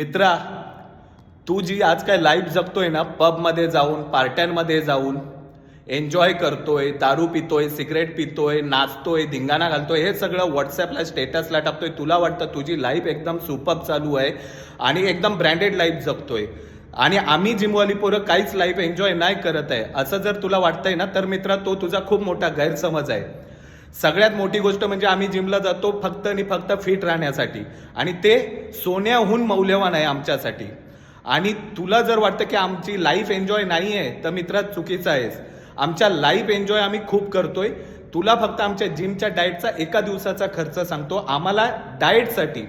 मित्रा, तू जी आज काय लाईफ जगतोय ना, पबमध्ये जाऊन पार्ट्यांमध्ये जाऊन एन्जॉय करतोय, दारू पितोय, सिगरेट पितोय, नाचतोय, धिंगाणा घालतोय, हे सगळं व्हॉट्सअपला स्टेटसला टाकतोय. तुला वाटतं तुझी लाईफ एकदम सुपर्ब चालू आहे आणि एकदम ब्रँडेड लाईफ जगतोय आणि आम्ही जिमवाली पोरं काहीच लाईफ एन्जॉय नाही करत आहे, असं जर तुला वाटतंय ना, तर मित्रा तो तुझा खूप मोठा गैरसमज आहे. सगळ्यात मोठी गोष्ट म्हणजे आम्ही जिमला जातो फक्त आणि फक्त फिट राहण्यासाठी आणि ते सोन्याहून मौल्यवान आहे आमच्यासाठी. आणि तुला जर वाटतं की आमची लाईफ एन्जॉय नाही आहे तर मित्रा चुकीचं आहेस. आमच्या लाईफ एन्जॉय आम्ही खूप करतोय. तुला फक्त आमच्या जिमच्या डाएटचा एका दिवसाचा खर्च सांगतो. आम्हाला डाएटसाठी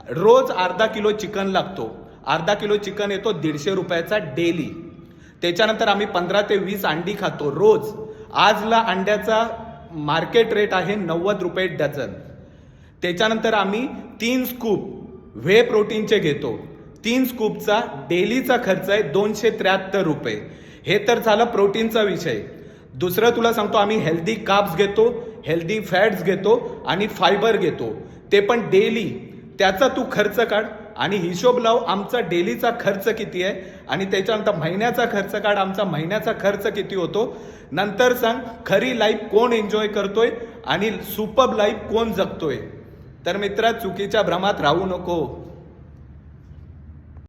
रोज अर्धा किलो चिकन लागतो. अर्धा किलो चिकन येतो 150 रुपयाचा डेली. त्याच्यानंतर आम्ही 15 ते 20 अंडी खातो रोज. आजला अंड्याचा मार्केट रेट आहे 90 रुपये डझन. त्याच्यानंतर आम्ही 3 स्कूप व्हे प्रोटीनचे घेतो. 3 स्कूपचा डेलीचा खर्च आहे 273 रुपये. हे तर झालं प्रोटीनचा विषय. दुसरं तुला सांगतो, आम्ही हेल्दी कार्ब्स घेतो, हेल्दी फॅट्स घेतो आणि फायबर घेतो, ते पण डेली. त्याचा तू खर्च काढ आणि हिशोब लाव आमचा डेलीचा खर्च किती आहे आणि त्याच्यानंतर महिन्याचा खर्च काढ, आमचा महिन्याचा खर्च किती होतो. नंतर सांग खरी लाईफ कोण एन्जॉय करतोय आणि सुपर्ब लाईफ कोण जगतोय. तर मित्रा, चुकीच्या भ्रमात राहू नको.